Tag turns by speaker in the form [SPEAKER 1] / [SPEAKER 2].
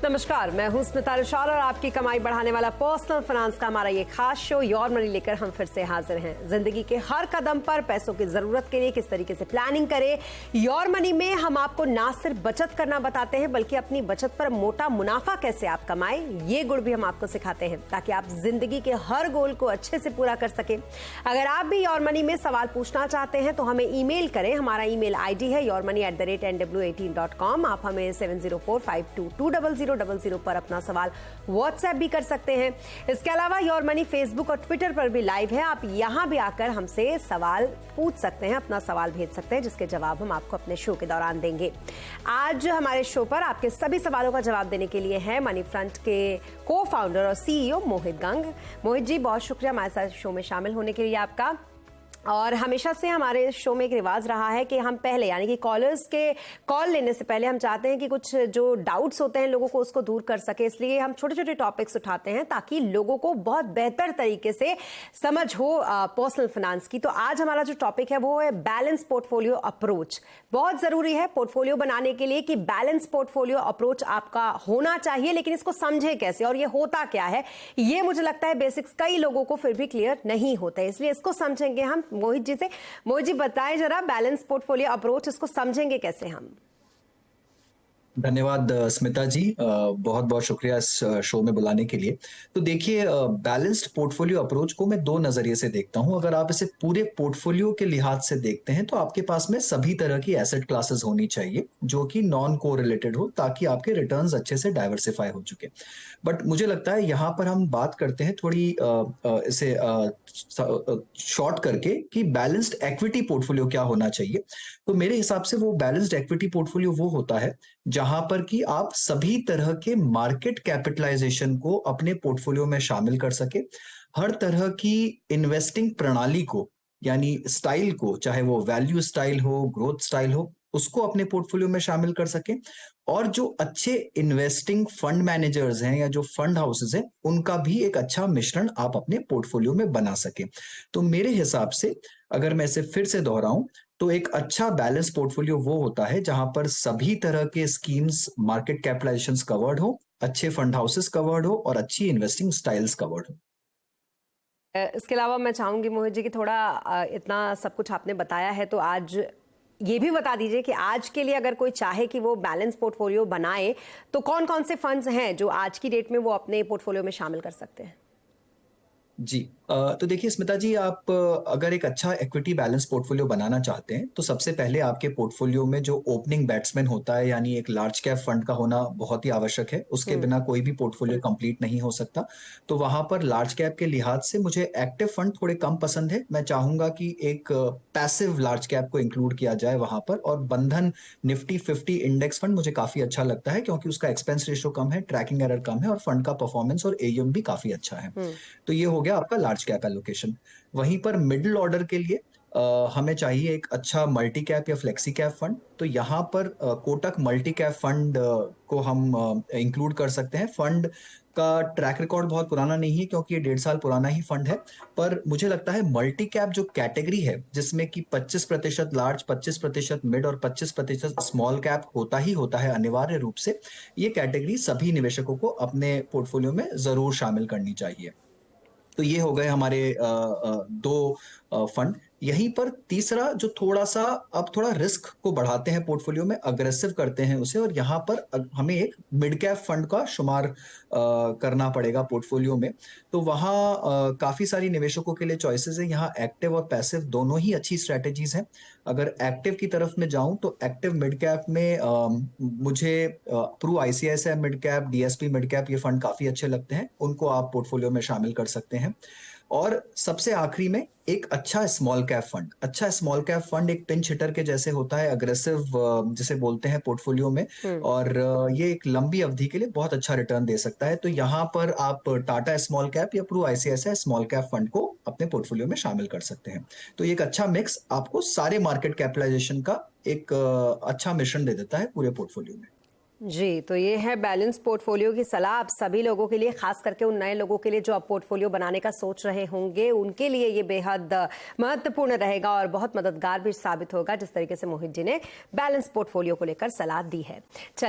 [SPEAKER 1] नमस्कार, मैं हूं स्मिता रुशाल और आपकी कमाई बढ़ाने वाला पर्सनल फाइनेंस का हमारा ये खास शो योर मनी लेकर हम फिर से हाजिर हैं। जिंदगी के हर कदम पर पैसों की जरूरत के लिए किस तरीके से प्लानिंग करें। योर मनी में हम आपको ना सिर्फ बचत करना बताते हैं बल्कि अपनी बचत पर मोटा मुनाफा कैसे आप कमाएं, ये गुण भी हम आपको सिखाते हैं ताकि आप जिंदगी के हर गोल को अच्छे से पूरा कर सके। अगर आप भी योर मनी में सवाल पूछना चाहते हैं तो हमें ईमेल करें। हमारा ईमेल आईडी है yourmoney@nw18.com। आप हमें 7045220000 पर अपना सवाल व्हाट्सएप भी कर सकते हैं। इसके अलावा योर मनी फेसबुक और ट्विटर पर भी लाइव है। आप यहां भी आकर हमसे सवाल पूछ सकते हैं, अपना सवाल भेज सकते हैं जिसके जवाब हम आपको अपने शो के दौरान देंगे। आज हमारे शो पर आपके सभी सवालों का जवाब देने के लिए है मनी फ्रंट के को फाउंडर और सीईओ मोहित गंग। मोहित जी, बहुत शुक्रिया हमारे साथ शो में शामिल होने के लिए आपका। और हमेशा से हमारे शो में एक रिवाज रहा है कि हम पहले यानी कि कॉलर्स के कॉल लेने से पहले हम चाहते हैं कि कुछ जो डाउट्स होते हैं लोगों को उसको दूर कर सके, इसलिए हम छोटे छोटे टॉपिक्स उठाते हैं ताकि लोगों को बहुत बेहतर तरीके से समझ हो पर्सनल फाइनेंस की। तो आज हमारा जो टॉपिक है वो है बैलेंस पोर्टफोलियो अप्रोच। बहुत जरूरी है पोर्टफोलियो बनाने के लिए कि बैलेंस पोर्टफोलियो अप्रोच आपका होना चाहिए, लेकिन इसको समझे कैसे और ये होता क्या है, ये मुझे लगता है बेसिक्स कई लोगों को फिर भी क्लियर नहीं होते, इसलिए इसको समझेंगे हम मोहित जी से। मोहित जी, बताएं जरा बैलेंस पोर्टफोलियो अप्रोच, इसको समझेंगे कैसे हम?
[SPEAKER 2] धन्यवाद स्मिता जी, बहुत बहुत शुक्रिया इस शो में बुलाने के लिए। तो देखिए, बैलेंस्ड पोर्टफोलियो अप्रोच को मैं दो नजरिए से देखता हूं। अगर आप इसे पूरे पोर्टफोलियो के लिहाज से देखते हैं तो आपके पास में सभी तरह की एसेट क्लासेस होनी चाहिए जो कि नॉन को रिलेटेड हो, ताकि आपके रिटर्न्स अच्छे से डाइवर्सिफाई हो चुके। बट मुझे लगता है यहाँ पर हम बात करते हैं थोड़ी इसे शॉर्ट करके कि बैलेंस्ड एक्विटी पोर्टफोलियो क्या होना चाहिए। तो मेरे हिसाब से वो बैलेंस्ड एक्विटी पोर्टफोलियो वो होता है जहां पर कि आप सभी तरह के मार्केट कैपिटलाइजेशन को अपने पोर्टफोलियो में शामिल कर सके। हर तरह की इन्वेस्टिंग प्रणाली को, यानी स्टाइल को, चाहे वो वैल्यू स्टाइल हो, ग्रोथ स्टाइल हो, उसको अपने पोर्टफोलियो में शामिल कर सके। और जो अच्छे इन्वेस्टिंग फंड मैनेजर्स हैं या जो फंड हाउसेस हैं, उनका भी एक अच्छा मिश्रण आप अपने पोर्टफोलियो में बना सके। तो मेरे हिसाब से, अगर मैं इसे फिर से दोहराऊं, तो एक अच्छा बैलेंस पोर्टफोलियो वो होता है जहां पर सभी तरह के स्कीम्स, मार्केट कैपिटलाइजेशंस कवर्ड हो, अच्छे फंड हाउसेस कवर्ड हो और अच्छी इन्वेस्टिंग स्टाइल्स कवर्ड हो।
[SPEAKER 1] इसके अलावा मैं चाहूंगी मोहित जी कि थोड़ा इतना सब कुछ आपने बताया है तो आज ये भी बता दीजिए कि आज के लिए अगर कोई चाहे कि वो बैलेंस पोर्टफोलियो बनाए तो कौन कौन से फंड्स हैं जो आज की डेट में वो अपने पोर्टफोलियो में शामिल कर सकते हैं?
[SPEAKER 2] जी, तो देखिए स्मिता जी, आप अगर एक अच्छा इक्विटी बैलेंस पोर्टफोलियो बनाना चाहते हैं तो सबसे पहले आपके पोर्टफोलियो में जो ओपनिंग बैट्समैन होता है, यानी एक लार्ज कैप फंड का होना बहुत ही आवश्यक है। उसके बिना कोई भी पोर्टफोलियो कंप्लीट नहीं हो सकता। तो वहां पर लार्ज कैप के लिहाज से मुझे एक्टिव फंड थोड़े कम पसंद है। मैं चाहूंगा कि एक पैसिव लार्ज कैप को इंक्लूड किया जाए वहां पर। और बंधन निफ्टी 50 इंडेक्स फंड मुझे काफी अच्छा लगता है क्योंकि उसका एक्सपेंस रेशियो कम है, ट्रैकिंग एरर कम है और फंड का परफॉर्मेंस और एयूएम भी काफी अच्छा है। तो ये हो गया आपका लार्ज कैप एलोकेशन। वहीं पर मिडिल ऑर्डर के लिए हमें चाहिए एक अच्छा मल्टी कैप या फ्लेक्सी कैप फंड। तो यहाँ पर कोटक मल्टी कैप फंड को हम इंक्लूड कर सकते हैं। फंड का ट्रैक रिकॉर्ड बहुत पुराना नहीं है क्योंकि ये 1.5 साल पुराना ही फंड है, पर मुझे लगता है मल्टी कैप जो कैटेगरी है जिसमें कि 25% लार्ज, 25% मिड और 25% स्मॉल कैप होता ही होता है अनिवार्य रूप से, ये कैटेगरी सभी निवेशकों को अपने पोर्टफोलियो में जरूर शामिल करनी चाहिए। तो ये हो गए हमारे दो फंड। यहीं पर तीसरा जो थोड़ा सा अब थोड़ा रिस्क को बढ़ाते हैं पोर्टफोलियो में, अग्रेसिव करते हैं उसे, और यहाँ पर हमें एक मिड कैप फंड का शुमार करना पड़ेगा पोर्टफोलियो में। तो वहाँ काफी सारी निवेशकों के लिए चॉइसेस है। यहाँ एक्टिव और पैसिव दोनों ही अच्छी स्ट्रेटेजीज हैं। अगर एक्टिव की तरफ में जाऊं तो एक्टिव मिड कैप में मुझे Pru ICICI mid cap, DSP mid cap, ये फंड काफी अच्छे लगते हैं। उनको आप पोर्टफोलियो में शामिल कर सकते हैं। और सबसे आखिरी में एक अच्छा स्मॉल कैप फंड। अच्छा स्मॉल कैप फंड एक पिंच हिटर के जैसे होता है, अग्रेसिव जिसे बोलते हैं पोर्टफोलियो में, और ये एक लंबी अवधि के लिए बहुत अच्छा रिटर्न दे सकता है। तो यहाँ पर आप टाटा स्मॉल कैप या Pru ICICI small cap fund को अपने पोर्टफोलियो में शामिल कर सकते हैं। तो ये एक अच्छा मिक्स आपको सारे मार्केट कैपिटलाइजेशन का एक अच्छा मिश्रण दे देता है पूरे पोर्टफोलियो में।
[SPEAKER 1] जी, तो ये है बैलेंस पोर्टफोलियो की सलाह आप सभी लोगों के लिए, खास करके उन नए लोगों के लिए जो अब पोर्टफोलियो बनाने का सोच रहे होंगे, उनके लिए ये बेहद महत्वपूर्ण रहेगा और बहुत मददगार भी साबित होगा जिस तरीके से मोहित जी ने बैलेंस पोर्टफोलियो को लेकर सलाह दी है। चलिए।